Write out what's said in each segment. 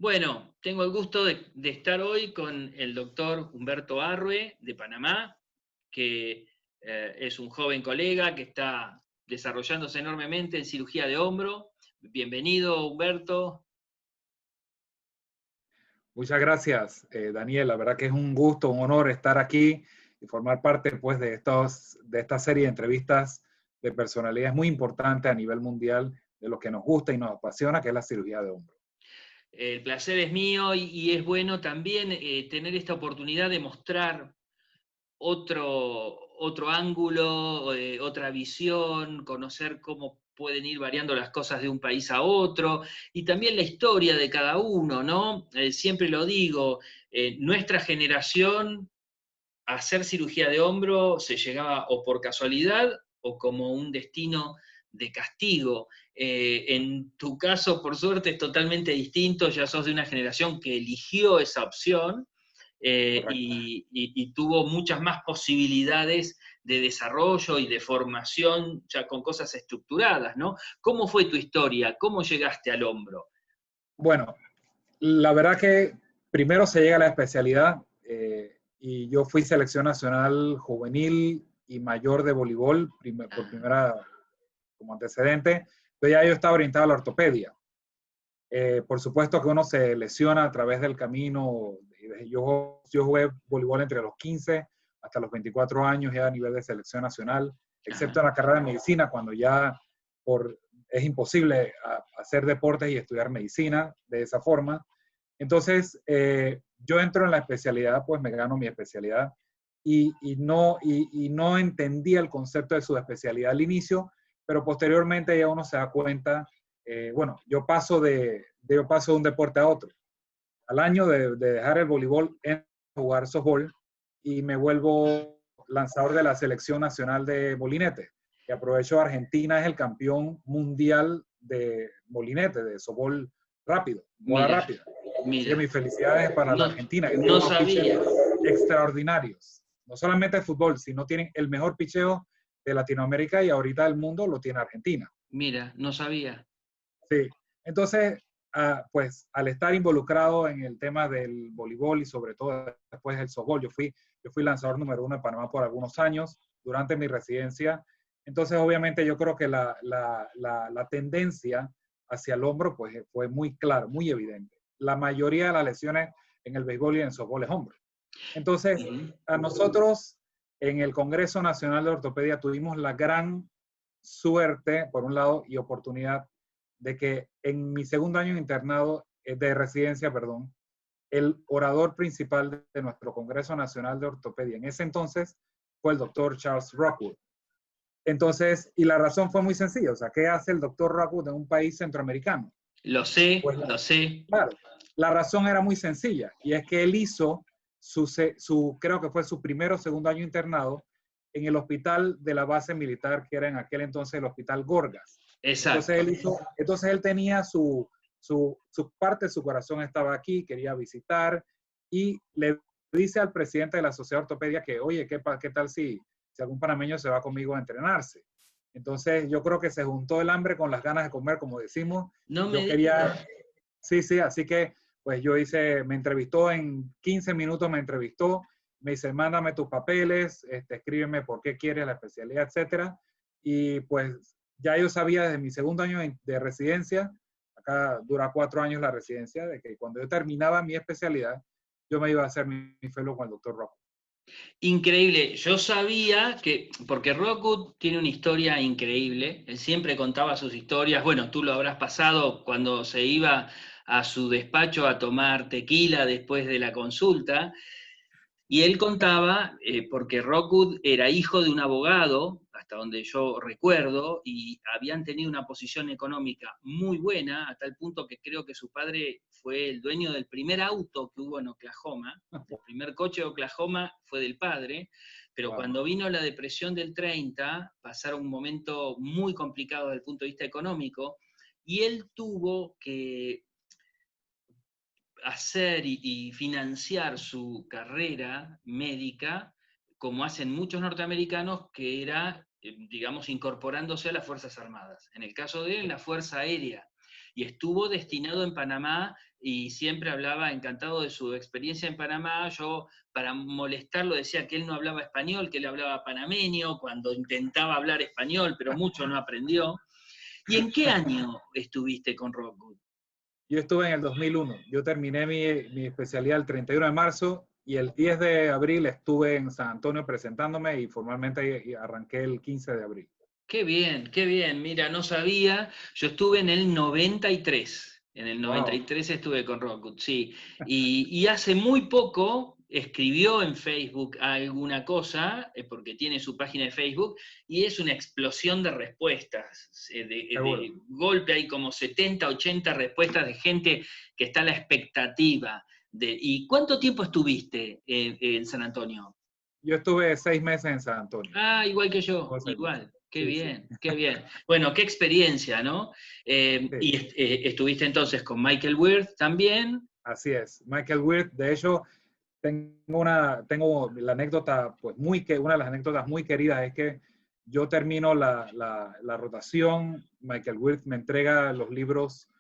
Bueno, tengo el gusto de estar hoy con el doctor Humberto Arrue de Panamá, que es un joven colega que está desarrollándose enormemente en cirugía de hombro. Bienvenido, Humberto. Muchas gracias, Daniel. La verdad que es un gusto, un honor estar aquí y formar parte pues, de esta serie de entrevistas de personalidades muy importantes a nivel mundial de lo que nos gusta y nos apasiona, que es la cirugía de hombro. El placer es mío y es bueno también tener esta oportunidad de mostrar otro ángulo, otra visión, conocer cómo pueden ir variando las cosas de un país a otro, y también la historia de cada uno, ¿no? Siempre lo digo, nuestra generación, a hacer cirugía de hombro se llegaba o por casualidad o como un destino de castigo. En tu caso, por suerte, es totalmente distinto, ya sos de una generación que eligió esa opción Correcto. y tuvo muchas más posibilidades de desarrollo y de formación ya con cosas estructuradas, ¿no? ¿Cómo fue tu historia? ¿Cómo llegaste al hombro? Bueno, la verdad que primero se llega a la especialidad y yo fui selección nacional juvenil y mayor de voleibol por Ah, primera como antecedente, pero ya yo estaba orientado a la ortopedia. Por supuesto que uno se lesiona a través del camino. Yo jugué voleibol entre los 15 hasta los 24 años ya a nivel de selección nacional, excepto ajá. en la carrera de medicina, cuando ya es imposible hacer deportes y estudiar medicina de esa forma. Entonces, yo entro en la especialidad, pues me gano mi especialidad y no entendía el concepto de su especialidad al inicio, pero posteriormente ya uno se da cuenta, bueno, yo paso de un deporte a otro. Al año de dejar el voleibol, en jugar softball y me vuelvo lanzador de la selección nacional de molinete. Y aprovecho, Argentina es el campeón mundial de molinete, de softball rápido, bola Mira, rápida. Así que mira, mis felicidades para la no, Argentina, que tiene no unos pitchers sabía. extraordinarios. No solamente el fútbol, sino tienen el mejor picheo de Latinoamérica y ahorita del mundo lo tiene Argentina. Mira, no sabía. Sí. Entonces, pues al estar involucrado en el tema del voleibol y sobre todo después del softball, yo fui lanzador número 1 de Panamá por algunos años durante mi residencia. Entonces, obviamente, yo creo que la tendencia hacia el hombro pues, fue muy clara, muy evidente. La mayoría de las lesiones en el béisbol y en el softball es hombro. Entonces, Ujú. a nosotros en el Congreso Nacional de Ortopedia tuvimos la gran suerte, por un lado, y oportunidad de que en mi segundo año de internado, de residencia, perdón, el orador principal de nuestro Congreso Nacional de Ortopedia en ese entonces fue el doctor Charles Rockwood. Entonces, y la razón fue muy sencilla, o sea, ¿qué hace el doctor Rockwood en un país centroamericano? Lo Pues sé. claro, la razón era muy sencilla, y es que él hizo creo que fue su primero o segundo año internado en el hospital de la base militar, que era en aquel entonces el Hospital Gorgas. Exacto. Entonces él tenía su parte de su corazón estaba aquí, quería visitar, y le dice al presidente de la Sociedad de Ortopedia que, oye, ¿qué tal si algún panameño se va conmigo a entrenarse? Entonces yo creo que se juntó el hambre con las ganas de comer, como decimos. No me Yo quería, digas. sí, sí, así que pues me entrevistó en 15 minutos, me entrevistó, me dice, mándame tus papeles, escríbeme por qué quieres la especialidad, etcétera. Y pues ya yo sabía desde mi segundo año de residencia, acá dura 4 años la residencia, de que cuando yo terminaba mi especialidad, yo me iba a hacer mi fellow con el doctor Rock. Increíble. Yo sabía que, porque Rockwood tiene una historia increíble, él siempre contaba sus historias, bueno, tú lo habrás pasado cuando se iba a su despacho a tomar tequila después de la consulta. Y él contaba, porque Rockwood era hijo de un abogado, hasta donde yo recuerdo, y habían tenido una posición económica muy buena, a tal punto que creo que su padre fue el dueño del primer auto que hubo en Oklahoma, el primer coche de Oklahoma fue del padre, pero Wow. cuando vino la depresión del 30, pasaron un momento muy complicado desde el punto de vista económico, y él tuvo que hacer y financiar su carrera médica como hacen muchos norteamericanos, que era, digamos, incorporándose a las Fuerzas Armadas. En el caso de él, la Fuerza Aérea. y estuvo destinado en Panamá y siempre hablaba encantado de su experiencia en Panamá. Yo, para molestarlo, decía que él no hablaba español, que él hablaba panameño, cuando intentaba hablar español, pero mucho no aprendió. ¿Y en qué año estuviste con Rockwood? Yo estuve en el 2001. Yo terminé mi especialidad el 31 de marzo y el 10 de abril estuve en San Antonio presentándome y formalmente arranqué el 15 de abril. Qué bien, qué bien. Mira, no sabía. Yo estuve en el 93. En el Wow. 93 estuve con Rockwood, sí. Y hace muy poco escribió en Facebook alguna cosa, porque tiene su página de Facebook, y es una explosión de respuestas. De golpe hay como 70, 80 respuestas de gente que está a la expectativa. ¿Y cuánto tiempo estuviste en San Antonio? Yo estuve 6 meses en San Antonio. Ah, igual que yo, igual. Qué sí, bien, sí. Qué bien. Bueno, qué experiencia, ¿no? Sí. Y estuviste entonces con Michael Wirth también. Así es, Michael Wirth. De hecho, tengo la anécdota, pues una de las anécdotas muy queridas es que yo termino la rotación, Michael Wirth me entrega los libros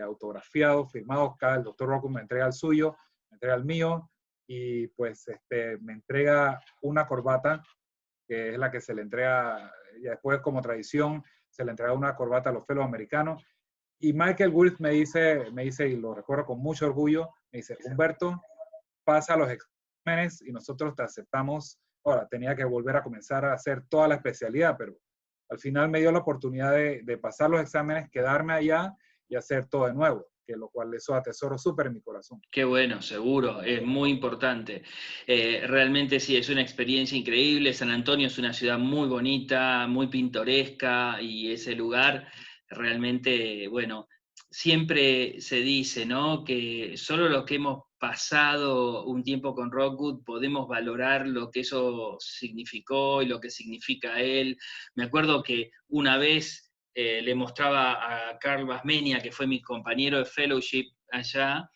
autografiados, firmados, el Dr. Rockwood me entrega el suyo, me entrega el mío, y pues me entrega una corbata, que es la que se le entrega, y después como tradición, se le entrega una corbata a los fellows americanos. Y Michael Wirth me dice, y lo recuerdo con mucho orgullo, me dice, Humberto, pasa los exámenes y nosotros te aceptamos. Ahora, tenía que volver a comenzar a hacer toda la especialidad, pero al final me dio la oportunidad de pasar los exámenes, quedarme allá y hacer todo de nuevo, que lo cual eso atesoro súper en mi corazón. Qué bueno, seguro, es muy importante. Realmente sí, es una experiencia increíble. San Antonio es una ciudad muy bonita, muy pintoresca, y ese lugar realmente, bueno, siempre se dice, ¿no?, que solo los que hemos pasado un tiempo con Rockwood podemos valorar lo que eso significó y lo que significa él. Me acuerdo que una vez le mostraba a Carl Basmenia, que fue mi compañero de fellowship allá,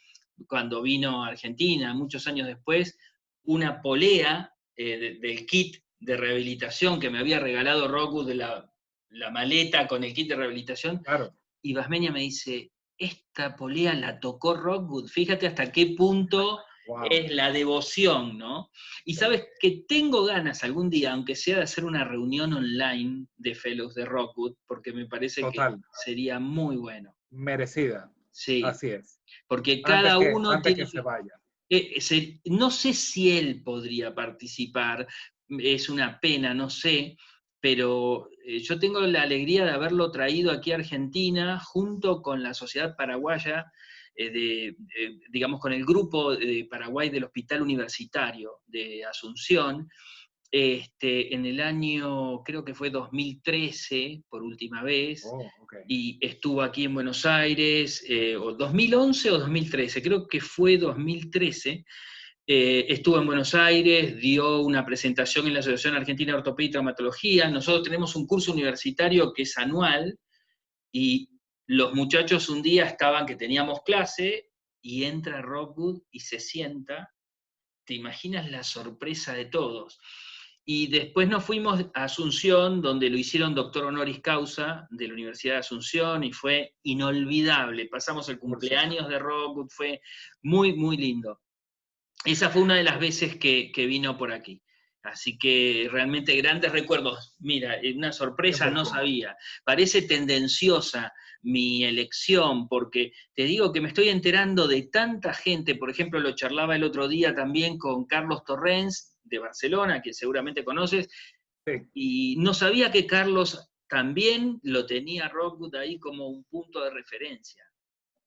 cuando vino a Argentina, muchos años después, una polea del kit de rehabilitación que me había regalado Rockwood, de la maleta con el kit de rehabilitación. Claro. Y Basmenia me dice, esta polea la tocó Rockwood, fíjate hasta qué punto wow, es la devoción, ¿no? Y sabes que tengo ganas algún día, aunque sea de hacer una reunión online de fellows de Rockwood, porque me parece total, que sería muy bueno. Merecida. Sí. Así es. Porque cada uno antes tiene que se vaya. No sé si él podría participar, es una pena, no sé, pero yo tengo la alegría de haberlo traído aquí a Argentina junto con la Sociedad Paraguaya, digamos, con el grupo de Paraguay del Hospital Universitario de Asunción, en el año, creo que fue 2013, por última vez, Okay. Y estuvo aquí en Buenos Aires, o 2011 o 2013, creo que fue 2013, estuvo en Buenos Aires, dio una presentación en la Asociación Argentina de Ortopedia y Traumatología. Nosotros tenemos un curso universitario que es anual, y los muchachos un día estaban, que teníamos clase, y entra Rockwood y se sienta. Te imaginas la sorpresa de todos. Y después nos fuimos a Asunción, donde lo hicieron doctor honoris causa de la Universidad de Asunción, y fue inolvidable. Pasamos el cumpleaños de Rockwood, fue muy, muy lindo. Esa fue una de las veces que vino por aquí. Así que realmente grandes recuerdos. Mira, una sorpresa, no sabía. Parece tendenciosa mi elección, porque te digo que me estoy enterando de tanta gente. Por ejemplo, lo charlaba el otro día también con Carlos Torrens de Barcelona, que seguramente conoces, sí, y no sabía que Carlos también lo tenía Rockwood ahí como un punto de referencia.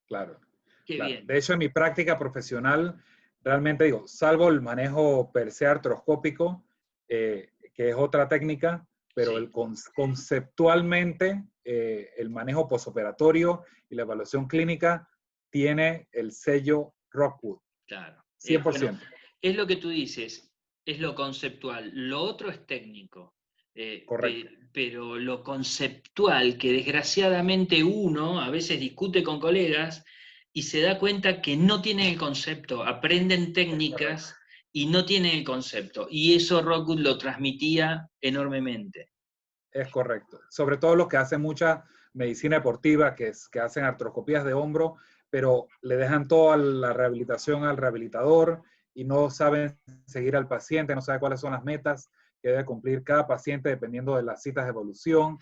Claro. Qué claro. bien. De hecho, en mi práctica profesional, realmente digo, salvo el manejo per se artroscópico, que es otra técnica, pero sí, conceptualmente el manejo posoperatorio y la evaluación clínica tiene el sello Rockwood. Claro. 100%. Bueno, es lo que tú dices, es lo conceptual. Lo otro es técnico. Correcto. Pero lo conceptual, que desgraciadamente uno a veces discute con colegas y se da cuenta que no tienen el concepto, aprenden técnicas y no tienen el concepto. Y eso Rockwood lo transmitía enormemente. Es correcto. Sobre todo los que hacen mucha medicina deportiva, que hacen artroscopías de hombro, pero le dejan toda la rehabilitación al rehabilitador y no saben seguir al paciente, no saben cuáles son las metas que debe cumplir cada paciente dependiendo de las citas de evolución.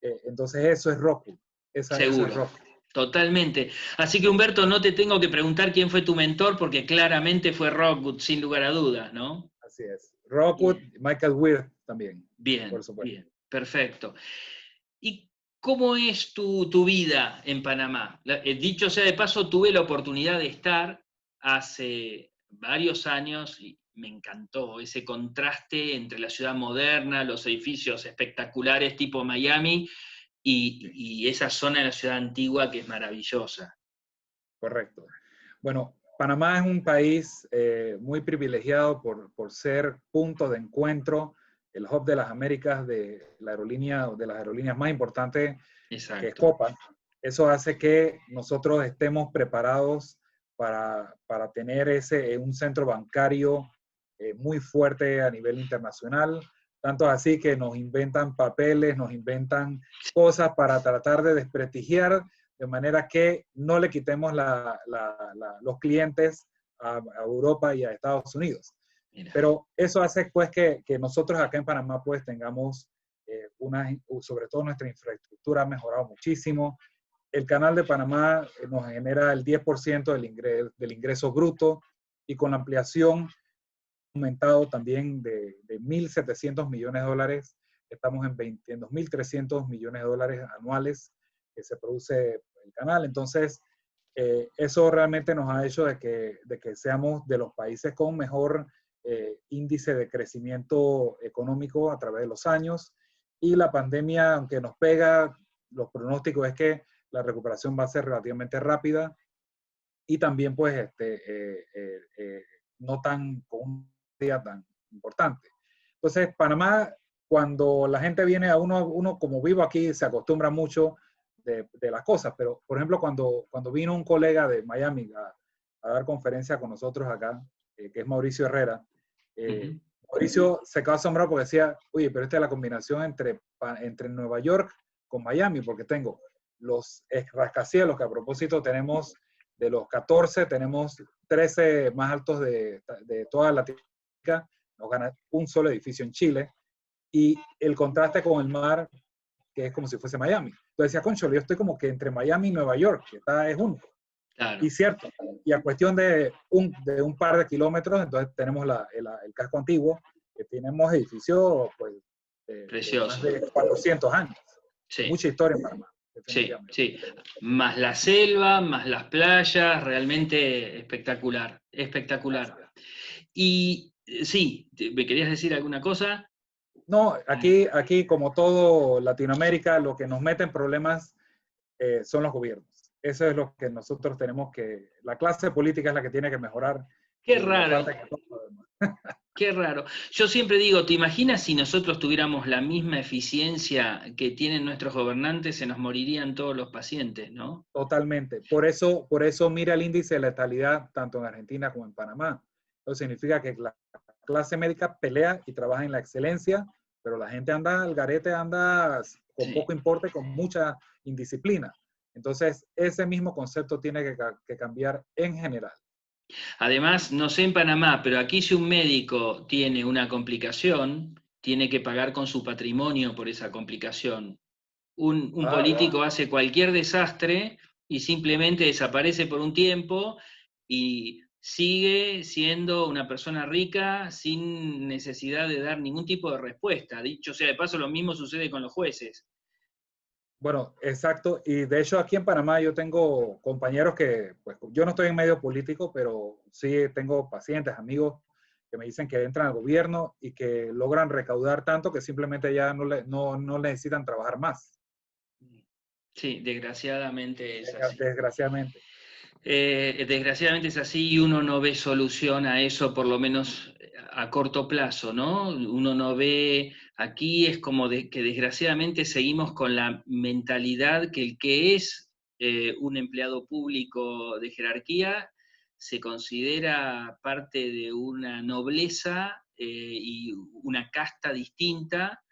Entonces eso es Rockwood, eso es Seguro. Rockwood. Totalmente. Así que Humberto, no te tengo que preguntar quién fue tu mentor, porque claramente fue Rockwood, sin lugar a dudas, ¿no? Así es. Rockwood, Bien, Michael Weir también, por bien, supuesto. bien, perfecto. ¿Y cómo es tu vida en Panamá? Dicho sea de paso, tuve la oportunidad de estar hace varios años y me encantó ese contraste entre la ciudad moderna, los edificios espectaculares tipo Miami Sí, y esa zona de la ciudad antigua que es maravillosa. correcto. Bueno, Panamá es un país muy privilegiado por ser punto de encuentro, el hub de las Américas de la aerolínea, de las aerolíneas más importantes, que es Exacto. Copa. Eso hace que nosotros estemos preparados para tener un centro bancario muy fuerte a nivel internacional. Tanto así que nos inventan papeles, nos inventan cosas para tratar de desprestigiar, de manera que no le quitemos los clientes a Europa y a Estados Unidos. Mira. Pero eso hace pues que nosotros acá en Panamá pues tengamos sobre todo nuestra infraestructura ha mejorado muchísimo. El canal de Panamá nos genera el 10% del ingreso bruto y con la ampliación aumentado también de 1.700 millones de dólares. Estamos en 2.300 millones de dólares anuales que se produce el canal. Entonces, eso realmente nos ha hecho de que seamos de los países con mejor índice de crecimiento económico a través de los años. Y la pandemia, aunque nos pega, los pronósticos es que la recuperación va a ser relativamente rápida y también pues no tan con un día tan importante. Entonces, Panamá, cuando la gente viene a uno como vivo aquí, se acostumbra mucho de las cosas, pero por ejemplo, cuando vino un colega de Miami a dar conferencia con nosotros acá, que es Mauricio Herrera, Uh-huh. Mauricio se quedó asombrado porque decía, oye, pero esta es la combinación entre Nueva York con Miami, porque tengo los rascacielos, que a propósito tenemos de los 14, tenemos 13 más altos de toda Latinoamérica, nos gana un solo edificio en Chile, y el contraste con el mar, que es como si fuese Miami. Entonces decía, concho, yo estoy como que entre Miami y Nueva York, que es único. Claro. Y cierto, y a cuestión de un par de kilómetros, entonces tenemos el casco antiguo, que tenemos edificios pues, de más Precioso. de 400 años. Sí, Mucha historia en Panamá, sí, definitivamente. sí. Más la selva, más las playas, realmente espectacular, espectacular. Gracias. Y sí, ¿me querías decir alguna cosa? No, aquí como todo Latinoamérica, lo que nos mete en problemas son los gobiernos. Eso es lo que nosotros tenemos la clase política es la que tiene que mejorar Qué y la raro, parte que todo lo demás. qué raro. Yo siempre digo, ¿te imaginas si nosotros tuviéramos la misma eficiencia que tienen nuestros gobernantes, se nos morirían todos los pacientes, ¿no? Totalmente. Por eso mira el índice de letalidad tanto en Argentina como en Panamá. Eso significa que la clase médica pelea y trabaja en la excelencia, pero la gente anda al garete, anda con Sí. poco importe, con mucha indisciplina. Entonces, ese mismo concepto tiene que cambiar en general. Además, no sé en Panamá, pero aquí si un médico tiene una complicación, tiene que pagar con su patrimonio por esa complicación. Un Ah, wow. político hace cualquier desastre y simplemente desaparece por un tiempo y sigue siendo una persona rica sin necesidad de dar ningún tipo de respuesta. Dicho sea de paso, lo mismo sucede con los jueces. Bueno, exacto. Y de hecho aquí en Panamá yo tengo compañeros que, pues yo no estoy en medio político, pero sí tengo pacientes, amigos que me dicen que entran al gobierno y que logran recaudar tanto que simplemente ya no necesitan trabajar más, Sí, desgraciadamente es así. desgraciadamente. Desgraciadamente es así y uno no ve solución a eso, por lo menos a corto plazo, ¿no? Uno no ve, aquí es como que desgraciadamente seguimos con la mentalidad que el que es un empleado público de jerarquía se considera parte de una nobleza y una casta distinta,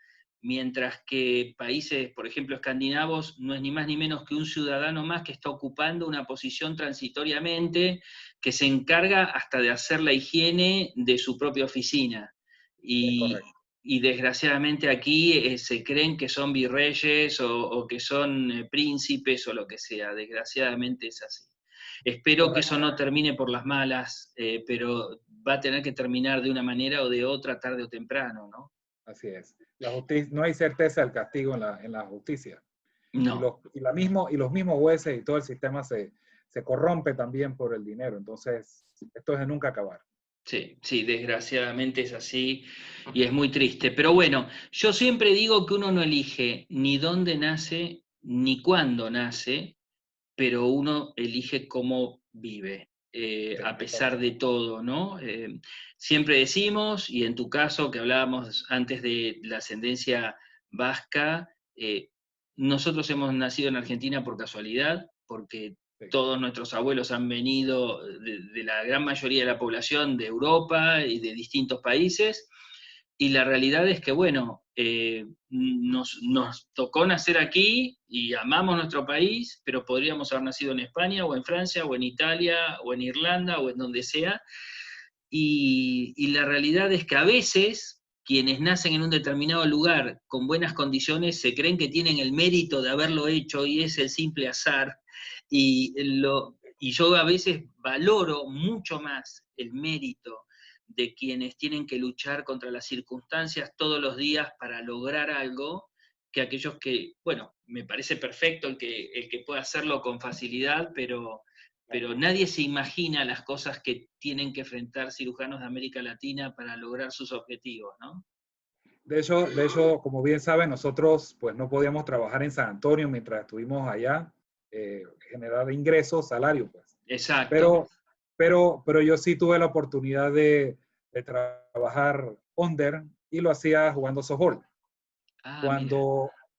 mientras que países, por ejemplo, escandinavos, no es ni más ni menos que un ciudadano más que está ocupando una posición transitoriamente, que se encarga hasta de hacer la higiene de su propia oficina. Es Y, correcto. y desgraciadamente aquí se creen que son virreyes o que son príncipes o lo que sea. Desgraciadamente es así. Espero que eso Correcto. no termine por las malas, pero va a tener que terminar de una manera o de otra, tarde o temprano, ¿no? Así es. La justicia, no hay certeza del castigo en la justicia. No. Y los mismos jueces y todo el sistema se corrompe también por el dinero. Entonces, esto es de nunca acabar. Sí, sí, desgraciadamente es así y es muy triste. Pero bueno, yo siempre digo que uno no elige ni dónde nace ni cuándo nace, pero uno elige cómo vive, Sí, a es pesar correcto. de todo, ¿no? Siempre decimos, y en tu caso que hablábamos antes de la ascendencia vasca, nosotros hemos nacido en Argentina por casualidad, porque Sí, todos nuestros abuelos han venido de la gran mayoría de la población de Europa y de distintos países, y la realidad es que, bueno, nos tocó nacer aquí y amamos nuestro país, pero podríamos haber nacido en España o en Francia o en Italia o en Irlanda o en donde sea. Y la realidad es que a veces quienes nacen en un determinado lugar con buenas condiciones se creen que tienen el mérito de haberlo hecho y es el simple azar. Y yo a veces valoro mucho más el mérito de quienes tienen que luchar contra las circunstancias todos los días para lograr algo, que aquellos que, bueno, me parece perfecto el que pueda hacerlo con facilidad, pero nadie se imagina las cosas que tienen que enfrentar cirujanos de América Latina para lograr sus objetivos, ¿no? de hecho, como bien saben, nosotros pues no podíamos trabajar en San Antonio mientras estuvimos allá, generar ingresos, salario, pues. Exacto. Pero, pero yo sí tuve la oportunidad de trabajar under y lo hacía jugando softball. Ah, mira.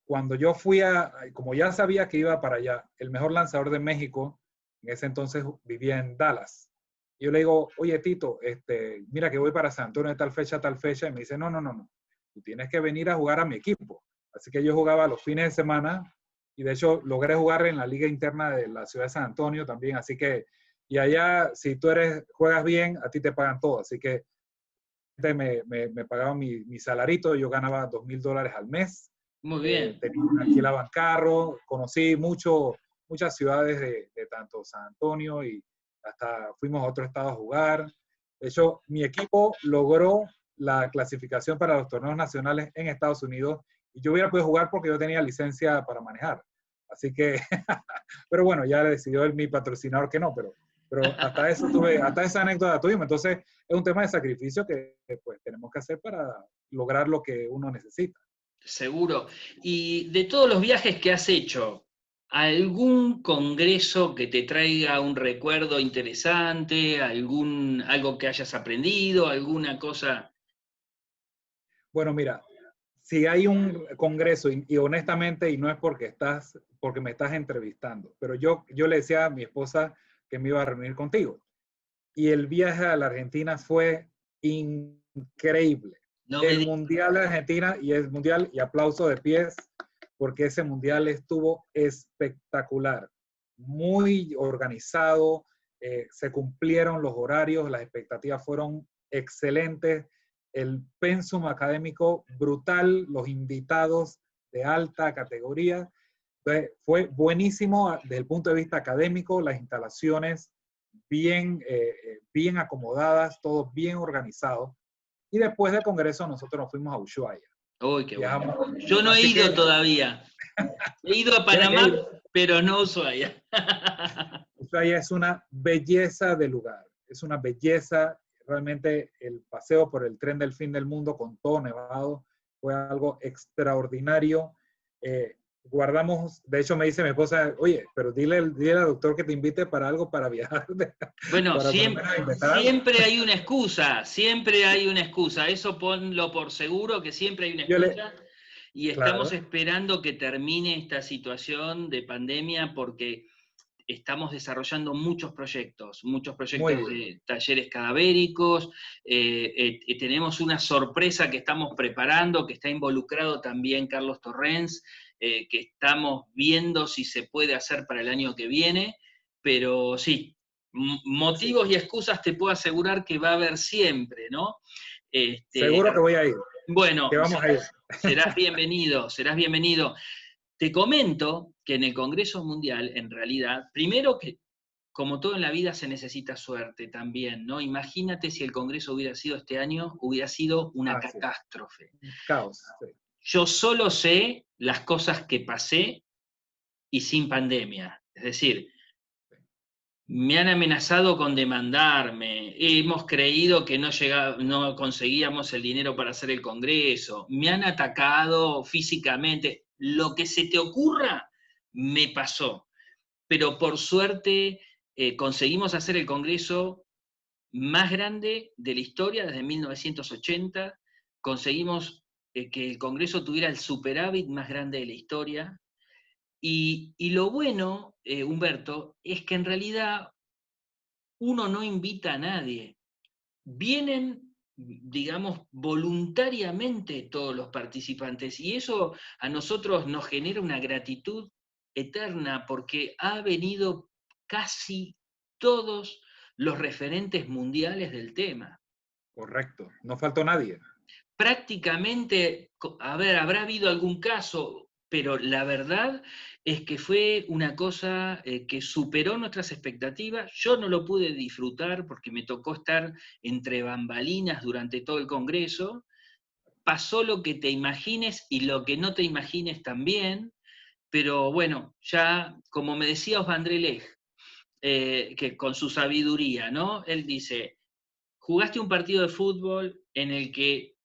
Cuando yo fui como ya sabía que iba para allá, el mejor lanzador de México, en ese entonces vivía en Dallas. Y yo le digo, oye Tito, mira que voy para San Antonio de tal fecha, y me dice, no, no, no, no, tú tienes que venir a jugar a mi equipo. Así que yo jugaba los fines de semana y de hecho logré jugar en la liga interna de la ciudad de San Antonio también, así que, y allá si tú juegas bien, a ti te pagan todo, así que me pagaban mi salarito, yo ganaba $2,000 al mes, Muy bien. alquilaban carro, conocí muchas ciudades de tanto San Antonio y hasta fuimos a otro estado a jugar. De hecho, mi equipo logró la clasificación para los torneos nacionales en Estados Unidos y yo hubiera podido jugar porque yo tenía licencia para manejar. Así que, pero bueno, ya le decidió mi patrocinador que no, pero hasta eso hasta esa anécdota tuvimos. Entonces, es un tema de sacrificio que pues tenemos que hacer para lograr lo que uno necesita. Seguro. Y de todos los viajes que has hecho, ¿algún congreso que te traiga un recuerdo interesante? Algo que hayas aprendido? ¿Alguna cosa? Bueno, mira, si hay un congreso, y honestamente, y no es porque me estás entrevistando, pero yo le decía a mi esposa que me iba a reunir contigo. Y el viaje a la Argentina fue increíble. No me El digas. Mundial de Argentina y el Mundial, y aplauso de pies, porque ese Mundial estuvo espectacular, muy organizado, se cumplieron los horarios, las expectativas fueron excelentes, el pensum académico brutal, los invitados de alta categoría. Fue buenísimo desde el punto de vista académico, las instalaciones bien acomodadas, todo bien organizado. Y después del Congreso nosotros nos fuimos a Ushuaia. Uy, qué bueno. Viajamos. Yo no he Así ido que todavía. He ido a tienes que ir. Panamá, pero no a Ushuaia. Ushuaia es una belleza de lugar. Es una belleza. Realmente el paseo por el tren del fin del mundo con todo nevado fue algo extraordinario. Guardamos, de hecho me dice mi esposa, oye, pero dile al doctor que te invite para algo para viajar, Bueno, para por lo menos inventar algo. siempre hay una excusa, siempre hay una excusa. Eso ponlo por seguro, que siempre hay una Yo le, excusa. Y estamos claro, esperando que termine esta situación de pandemia porque estamos desarrollando muchos proyectos Muy bien. de talleres cadavéricos, tenemos una sorpresa que estamos preparando, que está involucrado también Carlos Torrens, que estamos viendo si se puede hacer para el año que viene, pero sí, motivos Sí. y excusas te puedo asegurar que va a haber siempre, ¿no? Seguro que voy a ir, Bueno, que vamos a ir. serás bienvenido, serás bienvenido. Te comento que en el Congreso Mundial, en realidad, primero que, como todo en la vida, se necesita suerte también, ¿no? Imagínate si el Congreso hubiera sido este año, hubiera sido una Sí. catástrofe. Caos. Sí. Yo solo sé las cosas que pasé y sin pandemia. Es decir, me han amenazado con demandarme, hemos creído que no conseguíamos el dinero para hacer el Congreso, me han atacado físicamente, lo que se te ocurra me pasó, pero por suerte conseguimos hacer el Congreso más grande de la historia desde 1980, conseguimos que el Congreso tuviera el superávit más grande de la historia, y lo bueno, Humberto, es que en realidad uno no invita a nadie. Vienen, digamos, voluntariamente todos los participantes y eso a nosotros nos genera una gratitud eterna porque ha venido casi todos los referentes mundiales del tema. Correcto. No faltó nadie. Prácticamente, a ver, habrá habido algún caso, pero la verdad es que fue una cosa que superó nuestras expectativas. Yo no lo pude disfrutar porque me tocó estar entre bambalinas durante todo el Congreso. Pasó lo que te imagines y lo que no te imagines también, pero bueno, ya como me decía Osvandré Lej, que con su sabiduría, ¿no? Él dice, jugaste un partido de fútbol en el que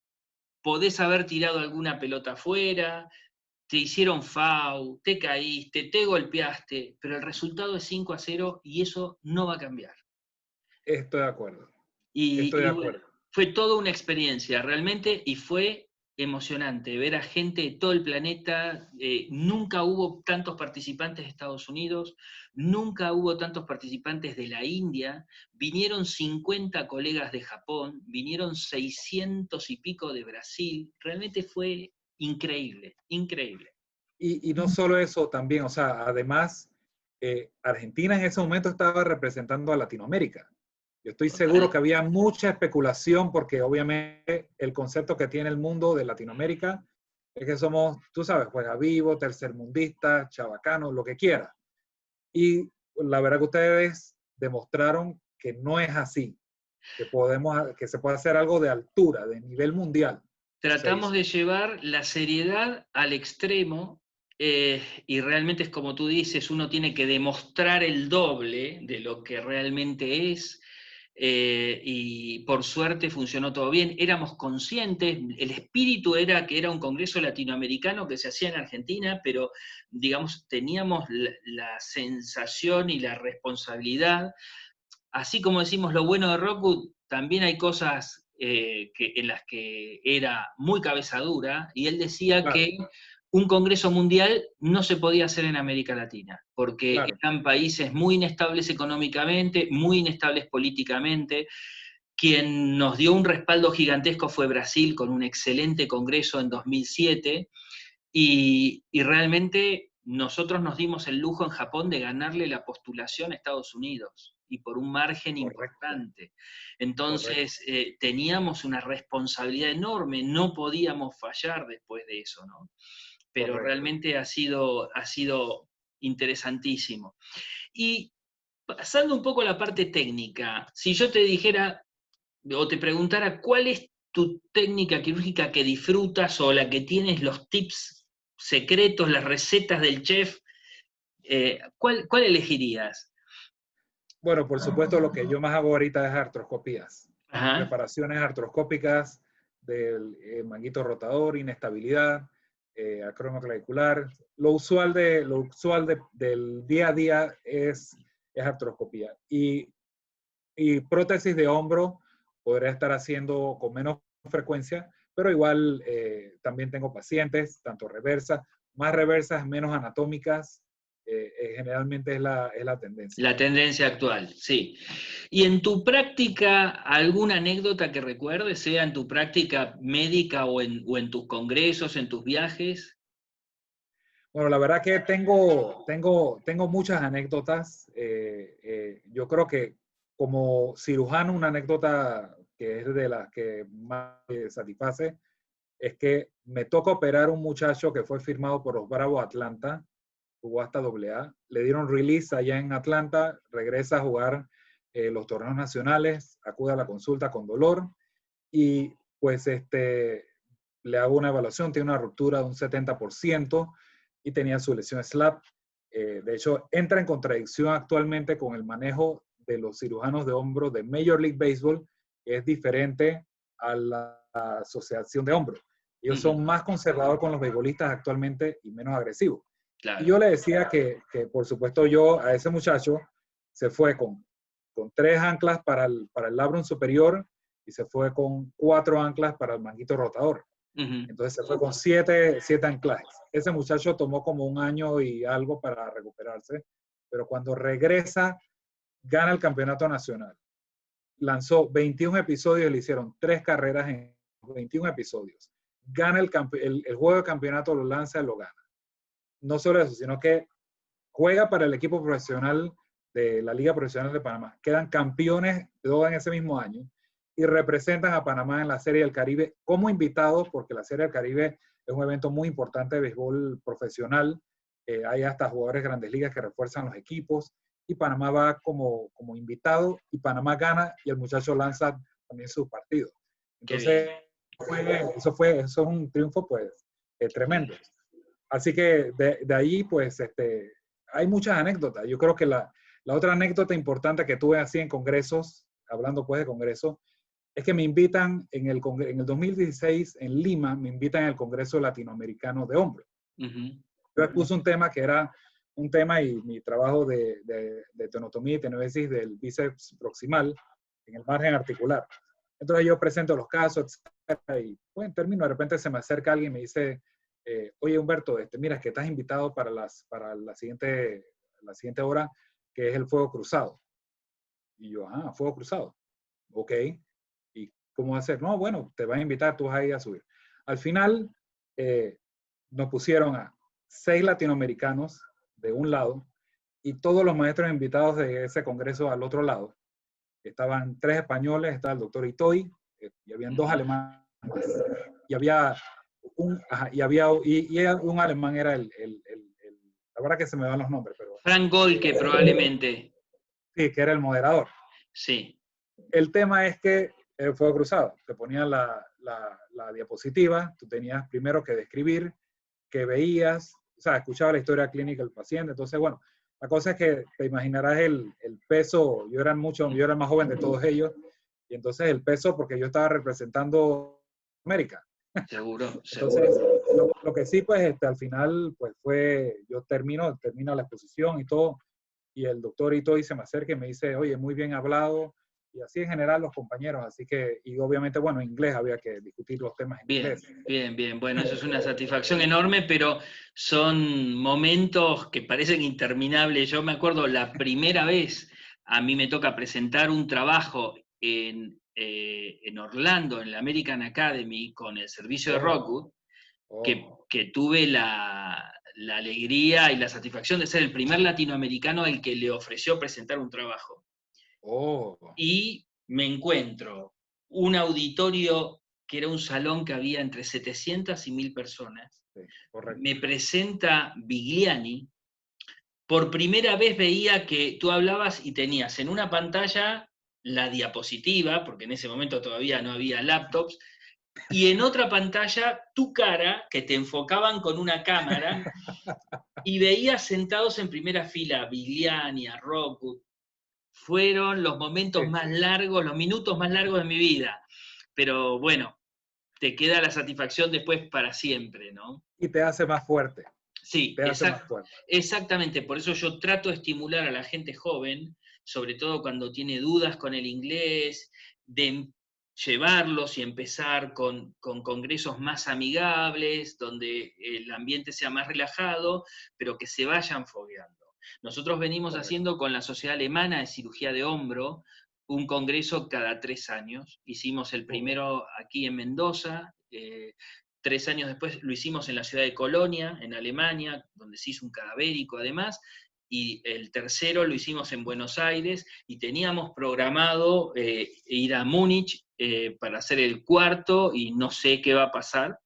podés haber tirado alguna pelota afuera, te hicieron foul, te caíste, te golpeaste, pero el resultado es 5-0 y eso no va a cambiar. Estoy de acuerdo. Estoy Y de bueno, acuerdo. fue toda una experiencia realmente y fue emocionante ver a gente de todo el planeta. Nunca hubo tantos participantes de Estados Unidos, nunca hubo tantos participantes de la India, vinieron 50 colegas de Japón, vinieron 600 y pico de Brasil, realmente fue increíble, increíble. Y no solo eso también, o sea, además, Argentina en ese momento estaba representando a Latinoamérica. Yo estoy seguro Total. que había mucha especulación porque obviamente el concepto que tiene el mundo de Latinoamérica es que somos, tú sabes, juega vivo, tercermundistas, chabacanos, lo que quiera. Y la verdad que ustedes demostraron que no es así, que se puede hacer algo de altura, de nivel mundial. Se Tratamos hizo. de llevar la seriedad al extremo y realmente es como tú dices, uno tiene que demostrar el doble de lo que realmente es y por suerte funcionó todo bien. Éramos conscientes, el espíritu era que era un congreso latinoamericano que se hacía en Argentina, pero digamos, teníamos la sensación y la responsabilidad. Así como decimos lo bueno de Rockwood, también hay cosas en las que era muy cabeza dura, y él decía Claro, que un congreso mundial no se podía hacer en América Latina, porque claro, eran países muy inestables económicamente, muy inestables políticamente. Quien nos dio un respaldo gigantesco fue Brasil, con un excelente congreso en 2007, y realmente nosotros nos dimos el lujo en Japón de ganarle la postulación a Estados Unidos, y por un margen correcto, importante. correcto, Entonces, teníamos una responsabilidad enorme, no podíamos fallar después de eso, ¿no? Pero correcto. realmente ha sido interesantísimo. Y pasando un poco a la parte técnica, si yo te dijera o te preguntara cuál es tu técnica quirúrgica que disfrutas o la que tienes los tips secretos, las recetas del chef, ¿cuál elegirías? Bueno, por supuesto, lo que yo más hago ahorita es artroscopías, Ajá. preparaciones artroscópicas del manguito rotador, inestabilidad, acromoclavicular. Del día a día es artroscopía. Y prótesis de hombro podría estar haciendo con menos frecuencia, pero igual también tengo pacientes, tanto reversas, más reversas, menos anatómicas, generalmente es la tendencia. La tendencia actual, sí. ¿Y en tu práctica, alguna anécdota que recuerdes, sea en tu práctica médica o en tus congresos, en tus viajes? Bueno, la verdad que tengo muchas anécdotas. Yo creo que como cirujano, una anécdota que es de las que más me satisface es que me toca operar un muchacho que fue firmado por los Bravos Atlanta, jugó hasta AA, le dieron release allá en Atlanta, regresa a jugar los torneos nacionales, acude a la consulta con dolor y pues le hago una evaluación, tiene una ruptura de un 70% y tenía su lesión SLAP. De hecho, entra en contradicción actualmente con el manejo de los cirujanos de hombro de Major League Baseball, que es diferente a la asociación de hombro. Ellos son más conservadores con los beisbolistas actualmente y menos agresivos. Claro. Y yo le decía que por supuesto, yo a ese muchacho se fue con 3 anclas para el labrum superior y se fue con 4 anclas para el manguito rotador. Entonces se fue con 7 anclajes. Ese muchacho tomó como un año y algo para recuperarse, pero cuando regresa, gana el campeonato nacional. Lanzó 21 episodios y le hicieron 3 carreras en 21 episodios. Gana el juego de campeonato, lo lanza y lo gana. No solo eso, sino que juega para el equipo profesional de la Liga Profesional de Panamá. Quedan campeones de en ese mismo año y representan a Panamá en la Serie del Caribe como invitados, porque la Serie del Caribe es un evento muy importante de béisbol profesional. Hay hasta jugadores de grandes ligas que refuerzan los equipos y Panamá va como invitado y Panamá gana y el muchacho lanza también sus partidos. Entonces, eso es un triunfo pues tremendo. Así que de ahí pues hay muchas anécdotas. Yo creo que la otra anécdota importante que tuve así en congresos, hablando pues de congresos, es que me invitan en el 2016 en Lima, me invitan al Congreso Latinoamericano de Hombro. Yo expuse un tema que era un tema y mi trabajo de tenotomía y tenodesis del bíceps proximal en el margen articular. Entonces yo presento los casos, etc. Y pues, en términos, de repente se me acerca alguien y me dice, oye Humberto, mira, es que estás invitado para la siguiente hora, que es el fuego cruzado. Y yo, fuego cruzado. Ok. ¿Y cómo va a ser? No, bueno, te van a invitar, tú vas a ir a subir. Al final, nos pusieron a 6 latinoamericanos de un lado y todos los maestros invitados de ese congreso al otro lado. Estaban 3 españoles, estaba el doctor Itoy, y habían 2 alemanes. Y había un alemán, era la verdad que se me van los nombres, pero... Frank Golke, probablemente. Sí, que era el moderador. Sí. El tema es que el fuego cruzado, te ponían la diapositiva, tú tenías primero que describir qué veías, o sea, escuchaba la historia clínica del paciente. Entonces, bueno, la cosa es que te imaginarás el peso, yo era el más joven de todos ellos, y entonces el peso, porque yo estaba representando América. Seguro, Entonces, seguro. lo que sí, pues, al final, pues yo termino la exposición y todo, y el doctor Itoy se me acerca y me dice, oye, muy bien hablado, y así en general los compañeros, así que, y obviamente, bueno, en inglés había que discutir los temas en inglés. Bien, bueno, eso es una satisfacción enorme, pero son momentos que parecen interminables. Yo me acuerdo la primera vez, a mí me toca presentar un trabajo en Orlando, en la American Academy, con el servicio de Rockwood, que tuve la alegría y la satisfacción de ser el primer latinoamericano al que le ofreció presentar un trabajo. Y me encuentro un auditorio que era un salón que había entre 700 y 1000 personas. Sí, correcto. Me presenta Bigliani. Por primera vez veía que tú hablabas y tenías en una pantalla la diapositiva, porque en ese momento todavía no había laptops, y en otra pantalla tu cara, que te enfocaban con una cámara, y veías sentados en primera fila a Bigliani, a Rockwood. Fueron los momentos más largos, los minutos más largos de mi vida. Pero bueno, te queda la satisfacción después para siempre, ¿no? Y te hace más fuerte. Sí, exactamente. Por eso yo trato de estimular a la gente joven, sobre todo cuando tiene dudas con el inglés, de llevarlos y empezar con congresos más amigables, donde el ambiente sea más relajado, pero que se vayan fogueando. Nosotros venimos Correcto. haciendo con la Sociedad Alemana de Cirugía de Hombro un congreso cada 3 años. Hicimos el primero aquí en Mendoza, 3 años después lo hicimos en la ciudad de Colonia, en Alemania, donde se hizo un cadavérico además, y el tercero lo hicimos en Buenos Aires, y teníamos programado ir a Múnich para hacer el cuarto, y no sé qué va a pasar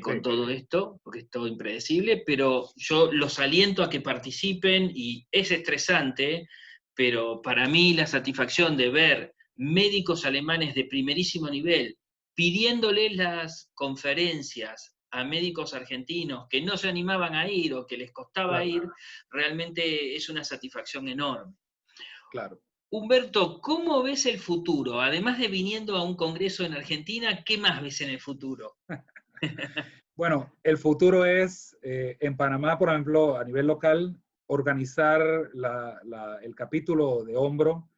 con Sí, todo esto, porque es todo impredecible, pero yo los aliento a que participen, y es estresante, pero para mí la satisfacción de ver médicos alemanes de primerísimo nivel pidiéndoles las conferencias a médicos argentinos que no se animaban a ir o que les costaba claro, ir, realmente es una satisfacción enorme. claro. Humberto, ¿cómo ves el futuro? Además de viniendo a un congreso en Argentina, ¿qué más ves en el futuro? Bueno, el futuro es, en Panamá, por ejemplo, a nivel local, organizar el capítulo de hombro.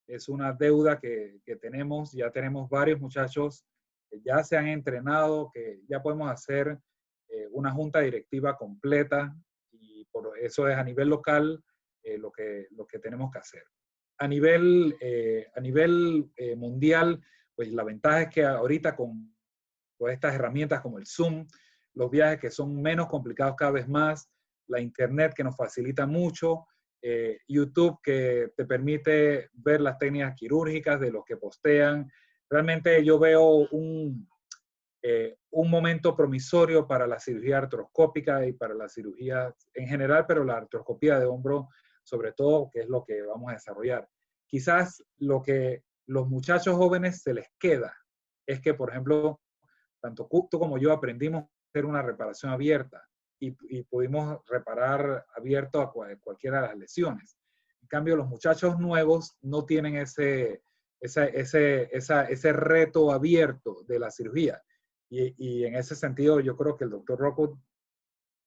Es una deuda que tenemos. Ya tenemos varios muchachos que ya se han entrenado, que ya podemos hacer una junta directiva completa, y por eso es a nivel local lo que tenemos que hacer. A nivel mundial, pues la ventaja es que ahorita con estas herramientas como el Zoom, los viajes que son menos complicados cada vez más, la internet que nos facilita mucho, YouTube que te permite ver las técnicas quirúrgicas de los que postean. Realmente yo veo un momento promisorio para la cirugía artroscópica y para la cirugía en general, pero la artroscopía de hombro sobre todo, que es lo que vamos a desarrollar. Quizás lo que los muchachos jóvenes se les queda es que, por ejemplo, tanto tú como yo aprendimos a hacer una reparación abierta, y pudimos reparar abierto a cualquiera de las lesiones. En cambio, los muchachos nuevos no tienen ese reto abierto de la cirugía. Y en ese sentido, yo creo que el doctor Rockwood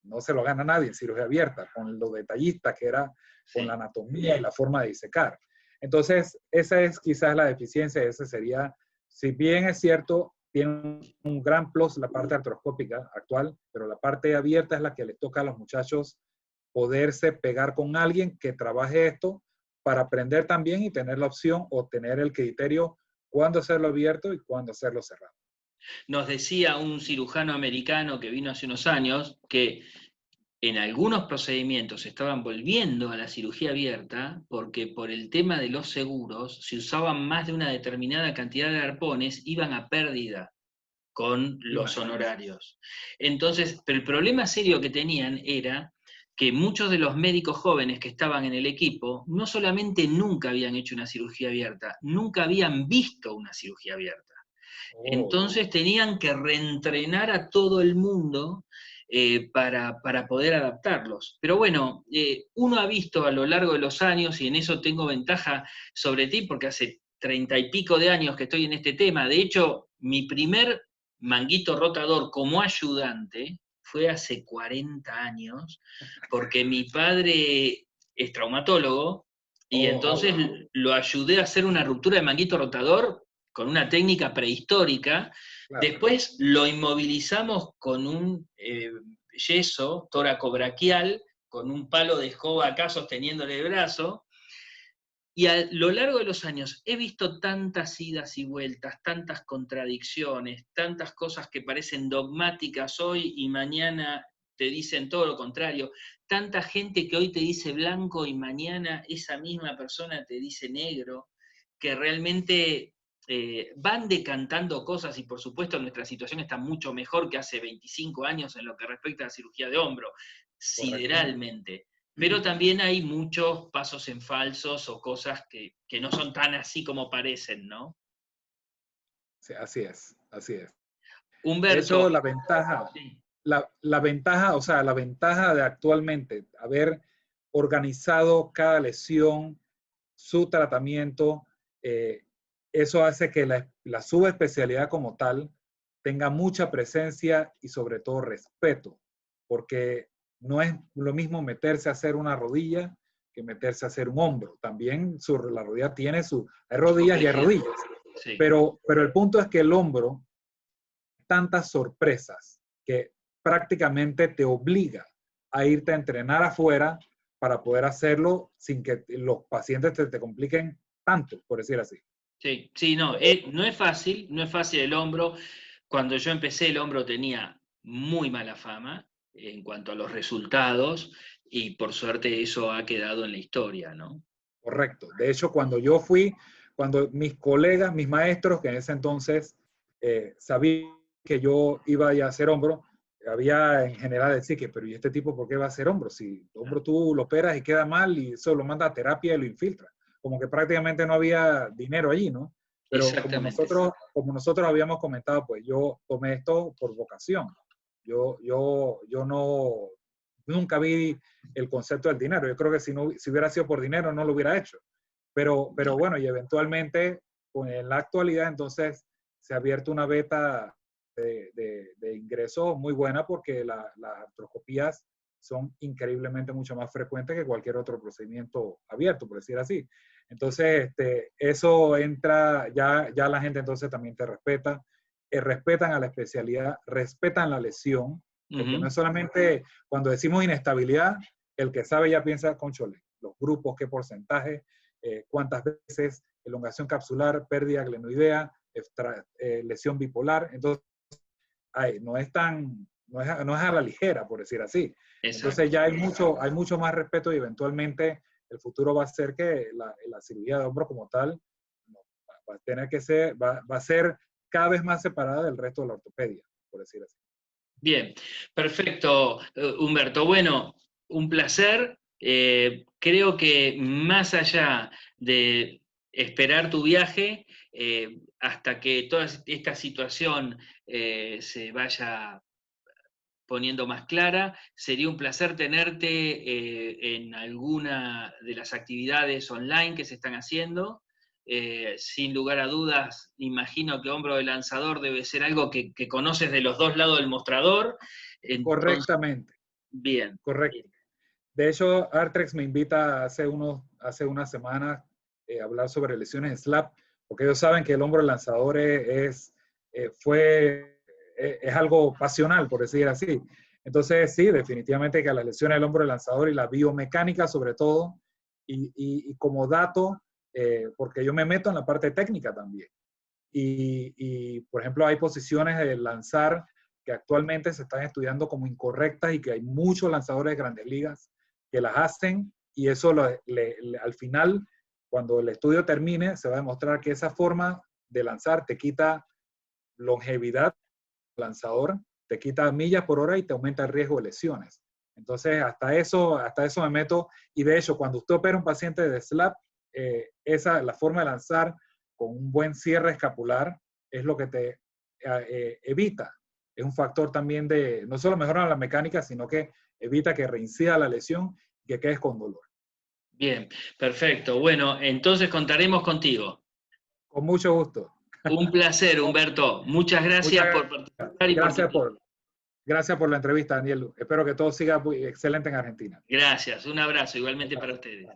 no se lo gana a nadie en cirugía abierta, con lo detallista que era, con la Sí. anatomía y la forma de disecar. Entonces, esa es quizás la deficiencia. Ese sería, si bien es cierto, tiene un gran plus la parte artroscópica actual, pero la parte abierta es la que le toca a los muchachos poderse pegar con alguien que trabaje esto para aprender también y tener la opción o tener el criterio cuándo hacerlo abierto y cuándo hacerlo cerrado. Nos decía un cirujano americano que vino hace unos años que en algunos procedimientos estaban volviendo a la cirugía abierta porque por el tema de los seguros, si usaban más de una determinada cantidad de arpones, iban a pérdida con los Imagínense. honorarios. Entonces, pero el problema serio que tenían era que muchos de los médicos jóvenes que estaban en el equipo no solamente nunca habían hecho una cirugía abierta, nunca habían visto una cirugía abierta. Oh, Entonces tenían que reentrenar a todo el mundo para poder adaptarlos. Pero bueno, uno ha visto a lo largo de los años, y en eso tengo ventaja sobre ti, porque hace 30 y pico de años que estoy en este tema. De hecho, mi primer manguito rotador como ayudante fue hace 40 años, porque mi padre es traumatólogo, y entonces wow. lo ayudé a hacer una ruptura de manguito rotador con una técnica prehistórica. Claro. Después lo inmovilizamos con un yeso toracobraquial, con un palo de escoba acá sosteniéndole el brazo. Y a lo largo de los años he visto tantas idas y vueltas, tantas contradicciones, tantas cosas que parecen dogmáticas hoy y mañana te dicen todo lo contrario, tanta gente que hoy te dice blanco y mañana esa misma persona te dice negro, que realmente van decantando cosas, y por supuesto nuestra situación está mucho mejor que hace 25 años en lo que respecta a la cirugía de hombro, Correcto. sideralmente. Pero también hay muchos pasos en falsos o cosas que no son tan así como parecen, ¿no? Sí, así es, así es. De Humberto, hecho, la ventaja, sí. la ventaja, o sea, la ventaja de actualmente haber organizado cada lesión, su tratamiento, eh, eso hace que la subespecialidad como tal tenga mucha presencia y sobre todo respeto, porque no es lo mismo meterse a hacer una rodilla que meterse a hacer un hombro. También la rodilla tiene hay rodillas y hay Complejidad. rodillas, Sí. pero el punto es que el hombro tantas sorpresas que prácticamente te obliga a irte a entrenar afuera para poder hacerlo sin que los pacientes te compliquen tanto, por decir así. Sí, sí, no, no es fácil, no es fácil el hombro. Cuando yo empecé, el hombro tenía muy mala fama en cuanto a los resultados, y por suerte eso ha quedado en la historia, ¿no? Correcto. De hecho, cuando yo fui, cuando mis colegas, mis maestros, que en ese entonces sabían que yo iba a hacer hombro, había en general decir que, pero ¿y este tipo por qué va a hacer hombro? Si el hombro tú lo operas y queda mal y eso lo manda a terapia y lo infiltra. Como que prácticamente no había dinero allí, ¿no? Pero Exactamente. como nosotros habíamos comentado, pues yo tomé esto por vocación. Yo no, nunca vi el concepto del dinero. Yo creo que si hubiera sido por dinero no lo hubiera hecho. Pero bueno, y eventualmente, pues, en la actualidad, entonces, se ha abierto una beta de ingreso muy buena porque las artroscopías son increíblemente mucho más frecuentes que cualquier otro procedimiento abierto, por decir así. Entonces, eso entra, ya la gente entonces también te respeta, respetan a la especialidad, respetan la lesión, porque no es solamente cuando decimos inestabilidad, el que sabe ya piensa, conchole, los grupos, qué porcentaje, cuántas veces, elongación capsular, pérdida glenoidea, lesión bipolar. Entonces, no es a la ligera, por decir así. Exacto. Entonces ya hay mucho más respeto y eventualmente el futuro va a ser que la cirugía de hombro como tal va a tener que ser, va a ser cada vez más separada del resto de la ortopedia, por decir así. Bien, perfecto, Humberto. Bueno, un placer. Creo que más allá de esperar tu viaje, hasta que toda esta situación se vaya poniendo más clara, sería un placer tenerte en alguna de las actividades online que se están haciendo. Sin lugar a dudas, imagino que hombro de lanzador debe ser algo que conoces de los dos lados del mostrador. Entonces, Correctamente, bien. correcto. De hecho, Artrex me invita hace unas semanas a hablar sobre lesiones en SLAP, porque ellos saben que el hombro lanzador es algo pasional, por decir así. Entonces, sí, definitivamente que las lesiones del hombro lanzador y la biomecánica sobre todo, y como dato, porque yo me meto en la parte técnica también. Por ejemplo, hay posiciones de lanzar que actualmente se están estudiando como incorrectas y que hay muchos lanzadores de grandes ligas que las hacen y eso al final, cuando el estudio termine, se va a demostrar que esa forma de lanzar te quita longevidad del lanzador, te quita millas por hora y te aumenta el riesgo de lesiones. Entonces, hasta eso me meto. Y de hecho, cuando usted opera un paciente de SLAP, la forma de lanzar con un buen cierre escapular es lo que te evita. Es un factor también no solo mejora la mecánica, sino que evita que reincida la lesión y que quedes con dolor. Bien, perfecto. Bueno, entonces contaremos contigo. Con mucho gusto. Un placer, Humberto. Muchas Muchas gracias por participar y por tu gracias tiempo. gracias por la entrevista, Daniel. Espero que todo siga muy excelente en Argentina. Gracias, un abrazo igualmente para ustedes.